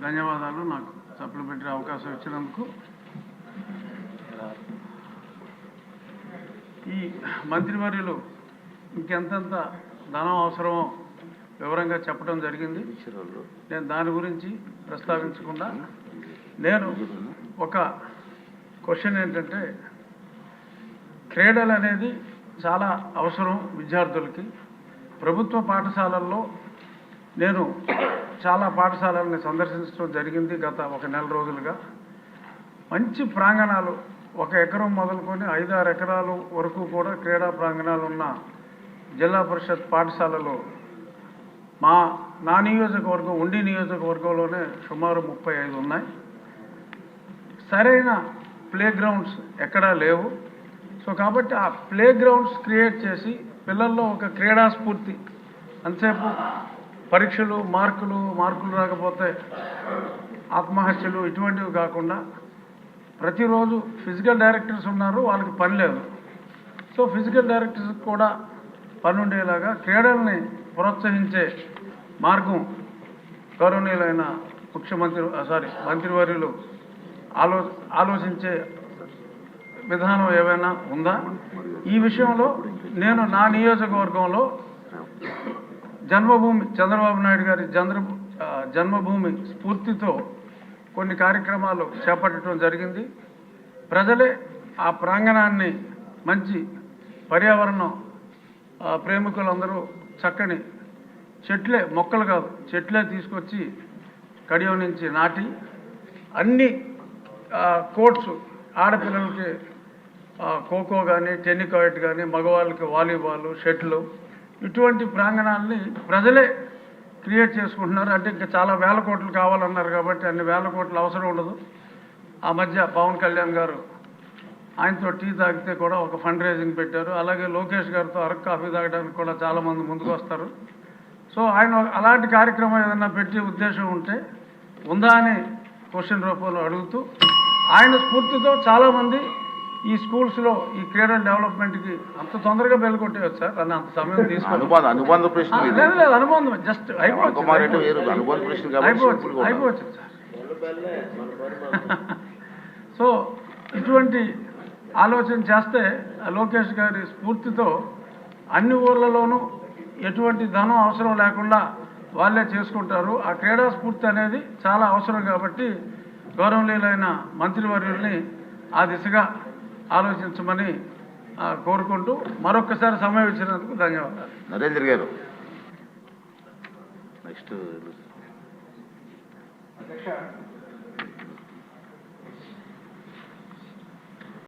ధన్యవాదాలు నాకు సప్లిమెంటరీ అవకాశం ఇచ్చినందుకు. ఈ మంత్రివర్యులు ఇంకెంతంత ధనం అవసరమో వివరంగా చెప్పడం జరిగింది. నేను దాని గురించి ప్రస్తావించకుండా నేను ఒక క్వశ్చన్ ఏంటంటే, క్రీడలు అనేది చాలా అవసరం విద్యార్థులకి. ప్రభుత్వ పాఠశాలల్లో నేను చాలా పాఠశాలల్ని సందర్శించడం జరిగింది గత ఒక నెల రోజులుగా. మంచి ప్రాంగణాలు, 1 ఎకరం మొదలుకొని 5-6 ఎకరాలు వరకు కూడా క్రీడా ప్రాంగణాలు ఉన్న జిల్లా పరిషత్ పాఠశాలలో నా నియోజకవర్గం ఉండి నియోజకవర్గంలోనే సుమారు 35 ఉన్నాయి. సరైన ప్లే గ్రౌండ్స్ ఎక్కడా లేవు. సో కాబట్టి ఆ ప్లే గ్రౌండ్స్ క్రియేట్ చేసి పిల్లల్లో ఒక క్రీడా స్ఫూర్తి, అంతసేపు పరీక్షలు మార్కులు రాకపోతే ఆత్మహత్యలు ఇటువంటివి కాకుండా ప్రతిరోజు ఫిజికల్ డైరెక్టర్స్ ఉన్నారు, వాళ్ళకి పని లేదు. సో ఫిజికల్ డైరెక్టర్స్ కూడా పని ఉండేలాగా క్రీడల్ని ప్రోత్సహించే మార్గం గౌరవనీయులైన మంత్రివర్యులు ఆలోచించే విధానం ఏమైనా ఉందా? ఈ విషయంలో నేను నా నియోజకవర్గంలో జన్మభూమి చంద్రబాబు నాయుడు గారి జన్మభూమి స్ఫూర్తితో కొన్ని కార్యక్రమాలు చేపట్టడం జరిగింది. ప్రజలే ఆ ప్రాంగణాన్ని మంచి పర్యావరణం ప్రేమికులందరూ చక్కని మొక్కలు కాదు చెట్లే తీసుకొచ్చి కడియం నుంచి నాటి అన్ని కోర్ట్స్, ఆడపిల్లలకి ఖోఖో కానీ టెన్నికాయిట్ కానీ, మగవాళ్ళకి వాలీబాల్, షటిల్, ఇటువంటి ప్రాంగణాలని ప్రజలే క్రియేట్ చేసుకుంటున్నారు. అంటే ఇంకా చాలా వేల కోట్లు కావాలన్నారు కాబట్టి అన్ని వేల కోట్లు అవసరం ఉండదు. ఆ మధ్య పవన్ కళ్యాణ్ గారు ఆయనతో టీ తాగితే కూడా ఒక ఫండ్ రైజింగ్ పెట్టారు. అలాగే లోకేష్ గారితో అరకు కాఫీ తాగడానికి కూడా చాలామంది ముందుకు వస్తారు. సో ఆయన అలాంటి కార్యక్రమం ఏదైనా పెట్టే ఉద్దేశం ఉందా అని క్వశ్చన్ రూపంలో అడుగుతూ, ఆయన స్ఫూర్తితో చాలామంది ఈ స్కూల్స్లో ఈ క్రీడల్ డెవలప్మెంట్కి అంత తొందరగా బెల్కొట్టేయచ్చు సార్ అని అంత సమయం తీసుకుని అనుబంధం జస్ట్ అయిపోవచ్చు సార్. సో ఇటువంటి ఆలోచన చేస్తే లోకేష్ గారి స్ఫూర్తితో అన్ని ఊర్లలోనూ ఎటువంటి ధనం అవసరం లేకుండా వాళ్ళే చేసుకుంటారు. ఆ క్రీడా స్ఫూర్తి అనేది చాలా అవసరం కాబట్టి గౌరవనీయులైన మంత్రివర్యుల్ని ఆ దిశగా ఆలోచించమని కోరుకుంటూ మరొకసారి సమయం ఇచ్చినందుకు ధన్యవాదాలు. నరేంద్ర గారు నెక్స్ట్